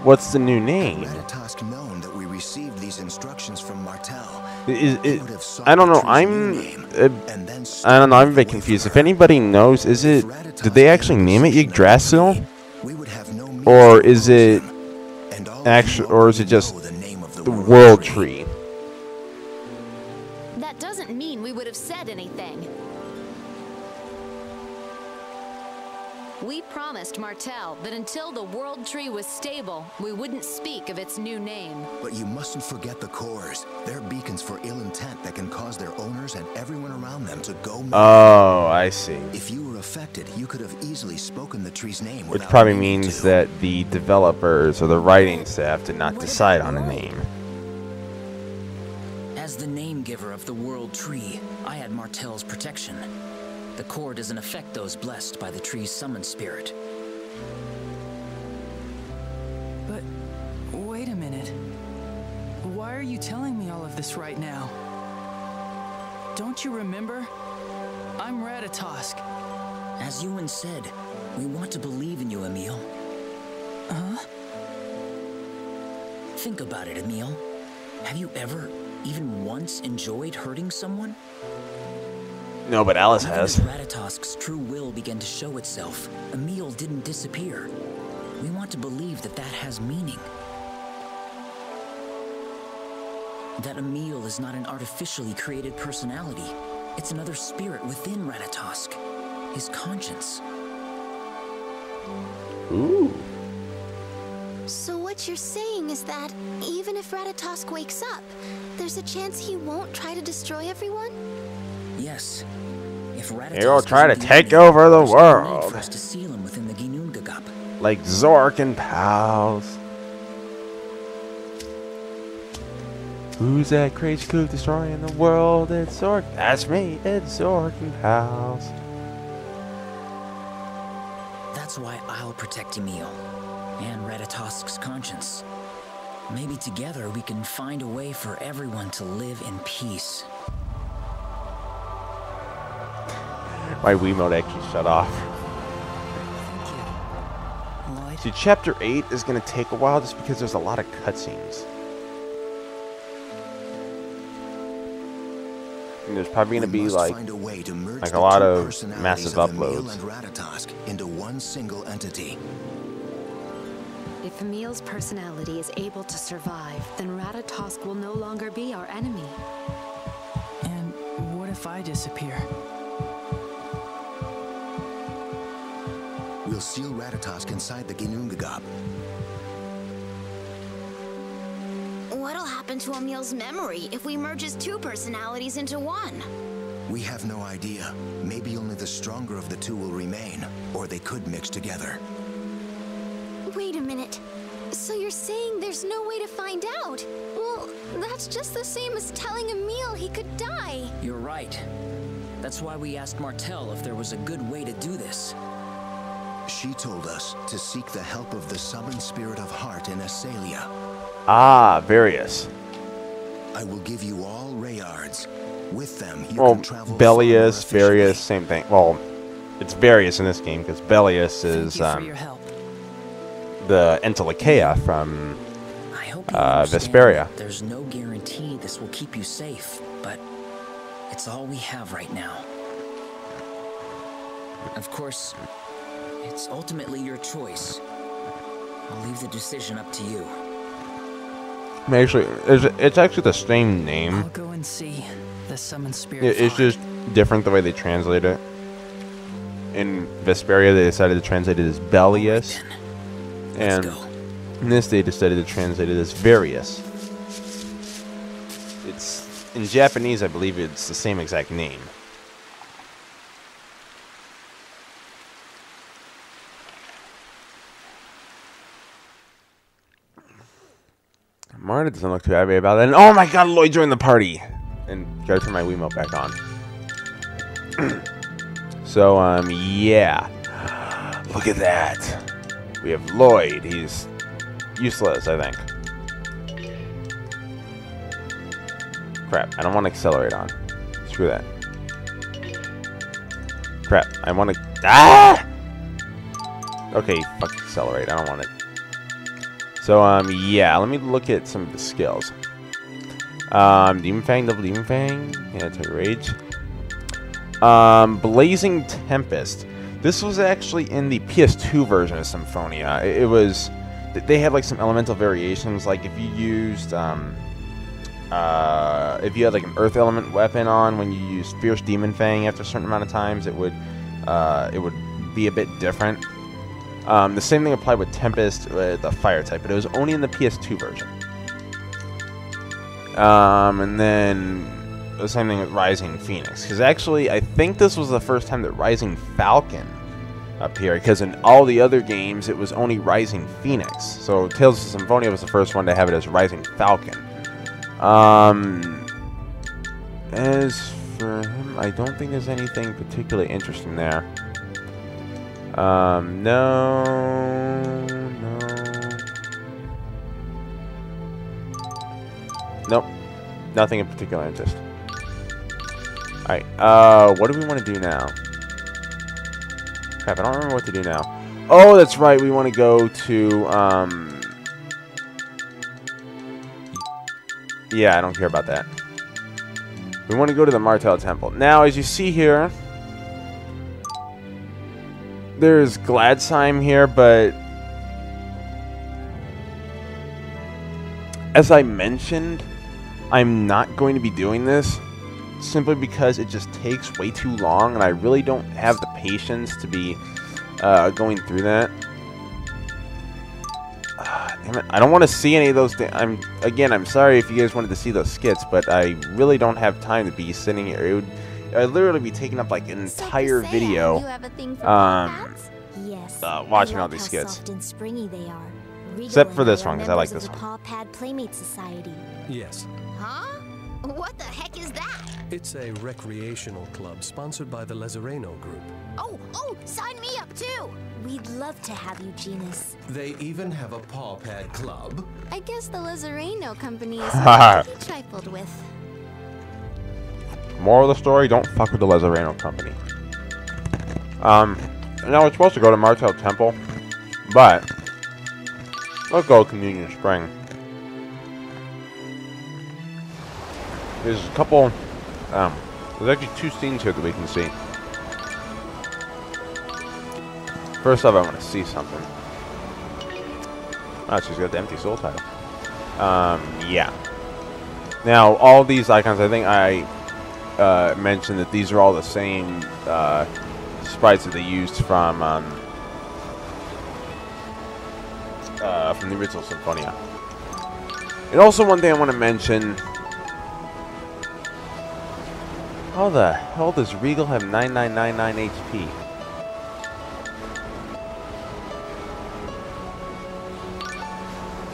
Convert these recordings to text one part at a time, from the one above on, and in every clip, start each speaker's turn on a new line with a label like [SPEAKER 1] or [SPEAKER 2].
[SPEAKER 1] What's the new name?
[SPEAKER 2] Had Ratatosk known that we received these instructions from Martel,
[SPEAKER 1] I don't know. I don't know. I'm a bit confused. If anybody knows, did they actually name it Yggdrasil, or is it just the World Tree?
[SPEAKER 3] That doesn't mean we would have said anything. We promised Martel that until the World Tree was stable, we wouldn't speak of its new name.
[SPEAKER 2] But you mustn't forget the cores. They're beacons for ill intent that can cause their owners and everyone around them to go mad.
[SPEAKER 1] Oh, I see.
[SPEAKER 2] If you were affected, you could have easily spoken the tree's name.
[SPEAKER 1] Which probably means that the developers or the writing staff did not decide on a name.
[SPEAKER 4] As the name giver of the World Tree, I had Martel's protection. The core doesn't affect those blessed by the tree's summon spirit.
[SPEAKER 5] But wait a minute. Why are you telling me all of this right now? Don't you remember? I'm Ratatosk.
[SPEAKER 4] As Ewan said, we want to believe in you, Emil.
[SPEAKER 5] Huh?
[SPEAKER 4] Think about it, Emil. Have you ever, even once, enjoyed hurting someone?
[SPEAKER 1] No, but Alice has.
[SPEAKER 4] As Ratatosk's true will began to show itself, Emil didn't disappear. We want to believe that that has meaning. That Emil is not an artificially created personality. It's another spirit within Ratatosk. His conscience.
[SPEAKER 1] Ooh.
[SPEAKER 3] So what you're saying is that even if Ratatosk wakes up, there's a chance he won't try to destroy everyone?
[SPEAKER 4] Yes. If
[SPEAKER 1] He'll try to take over the world.
[SPEAKER 4] For us to seal him within the Ginnungagap.
[SPEAKER 1] Like Zork and pals. Who's that crazy kook destroying the world? It's Zork. That's me. It's Zork and pals.
[SPEAKER 4] That's why I'll protect Emil and Ratatosk's conscience. Maybe together we can find a way for everyone to live in peace.
[SPEAKER 1] My Wiimote actually shut off. See, Chapter 8 is going to take a while just because there's a lot of cutscenes. And there's probably going to be like a lot of massive uploads.
[SPEAKER 2] Into one single entity.
[SPEAKER 3] If Emil's personality is able to survive, then Ratatosk will no longer be our enemy.
[SPEAKER 5] And what if I disappear?
[SPEAKER 2] We'll seal Ratatosk inside the Ginnungagap.
[SPEAKER 3] What'll happen to Emil's memory if we merge his two personalities into one?
[SPEAKER 2] We have no idea. Maybe only the stronger of the two will remain, or they could mix together.
[SPEAKER 3] Wait a minute. So you're saying there's no way to find out? Well, that's just the same as telling Emil he could die.
[SPEAKER 4] You're right. That's why we asked Martel if there was a good way to do this.
[SPEAKER 2] She told us to seek the help of the summoned spirit of heart in Asalia.
[SPEAKER 1] Ah, Various.
[SPEAKER 2] I will give you all Rayards. With them, you
[SPEAKER 1] Well,
[SPEAKER 2] can travel
[SPEAKER 1] Bellius,
[SPEAKER 2] far more
[SPEAKER 1] Various,
[SPEAKER 2] efficiently.
[SPEAKER 1] same thing. Well, it's Various in this game because Bellius is
[SPEAKER 5] Thank you for your help.
[SPEAKER 1] the Entelikeia from
[SPEAKER 4] I hope you understand
[SPEAKER 1] Vesperia.
[SPEAKER 4] that there's no guarantee this will keep you safe, but it's all we have right now. Of course, it's ultimately your choice. I'll leave the decision up to you.
[SPEAKER 1] Actually, it's actually the same name.
[SPEAKER 5] I'll go and see the summoned spirit.
[SPEAKER 1] It's just different the way they translate it. In Vesperia, they decided to translate it as Bellius. And
[SPEAKER 4] Let's go.
[SPEAKER 1] in this, they decided to translate it as Various. It's in Japanese, I believe it's the same exact name. Marta doesn't look too happy about that. And oh my god, Lloyd joined the party! And gotta turn my Wiimote back on. So, yeah. Look at that. We have Lloyd. He's useless, I think. Crap, I don't want to accelerate on. Screw that. Crap, I want to... Ah! Okay, fuck accelerate. I don't want it. So, yeah, let me look at some of the skills. Demon Fang, double Demon Fang. Yeah, it's a rage. Blazing Tempest. This was actually in the PS2 version of Symphonia. It was... They had, like, some elemental variations. Like, if you used, if you had, like, an Earth Element weapon on, when you used Fierce Demon Fang after a certain amount of times, it would be a bit different. The same thing applied with Tempest, the Fire type, but it was only in the PS2 version. And then the same thing with Rising Phoenix. Because actually, I think this was the first time that Rising Falcon appeared. Because in all the other games, it was only Rising Phoenix. So Tales of Symphonia was the first one to have it as Rising Falcon. As for him, I don't think there's anything particularly interesting there. No. Nope. Nothing in particular interest. Alright, what do we want to do now? Crap, I don't remember what to do now. Oh, that's right, we want to go to, yeah, I don't care about that. We want to go to the Martel Temple. Now, as you see here, there's Gladsheim here, but as I mentioned, I'm not going to be doing this simply because it just takes way too long, and I really don't have the patience to be going through that. Damn it. I don't want to see any of those things. I'm sorry if you guys wanted to see those skits, but I really don't have time to be sitting here. It would literally be taking up like an entire video watching all these skits. Except for this one, because I like this one.
[SPEAKER 3] Paw Pad Playmate Society.
[SPEAKER 6] Yes.
[SPEAKER 3] Huh? What the heck is that?
[SPEAKER 6] It's a recreational club sponsored by the Lazareno Group.
[SPEAKER 3] Oh, sign me up too! We'd love to have you, Genus.
[SPEAKER 6] They even have a Paw Pad Club.
[SPEAKER 3] I guess the Lazareno company is not to be trifled with.
[SPEAKER 1] Moral of the story, don't fuck with the Lazareno company. Now we're supposed to go to Martel Temple, but let's go to Communion Spring. There's a couple, there's actually two scenes here that we can see. First off, I want to see something. Oh, she's got the Empty Soul title. Yeah. Now, all these icons, I think I mentioned that these are all the same sprites that they used from the original Symphonia. And also, one thing I want to mention. How the hell does Regal have 9999 HP?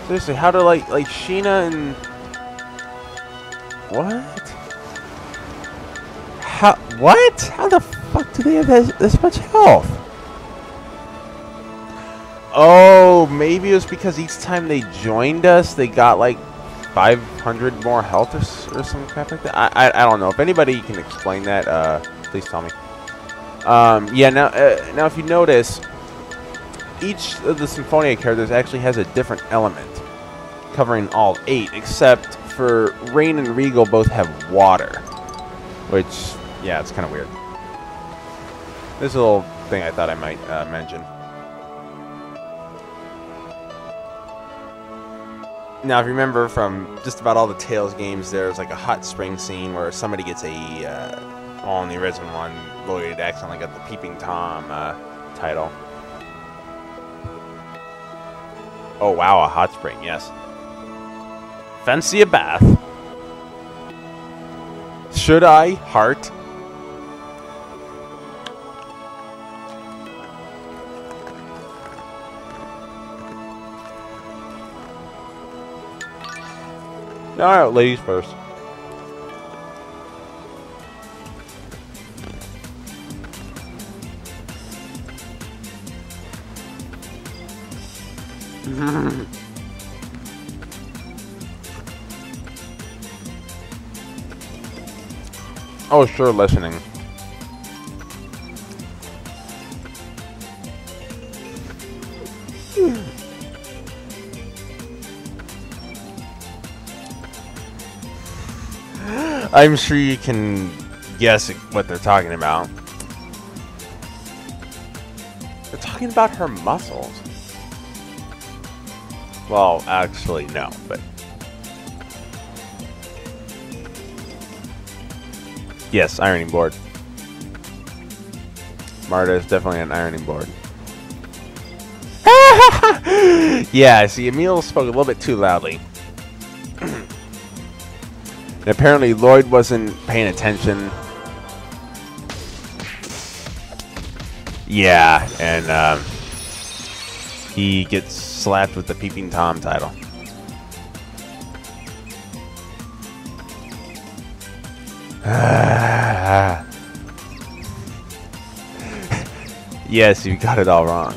[SPEAKER 1] Seriously, how do like Sheena and what? How the fuck do they have this much health? Oh, maybe it was because each time they joined us, they got like 500 more health or some crap like that. I don't know. If anybody can explain that, please tell me. Yeah. Now if you notice, each of the Symphonia characters actually has a different element, covering all 8, except for Rain and Regal both have water, which, yeah, it's kind of weird. This is a little thing I thought I might mention. Now, if you remember from just about all the Tales games, there's like a hot spring scene where somebody gets a, well, in the original one, Lloyd accidentally got the Peeping Tom title. Oh, wow, a hot spring, yes. Fancy a bath. Should I? Heart. Alright, ladies first. Oh, sure, listening. I'm sure you can guess what they're talking about. They're talking about her muscles. Well, actually, no, but... Yes, ironing board. Marta is definitely an ironing board. Yeah, see, Emil spoke a little bit too loudly. And apparently Lloyd wasn't paying attention. Yeah, and he gets slapped with the Peeping Tom title. Yes, you got it all wrong.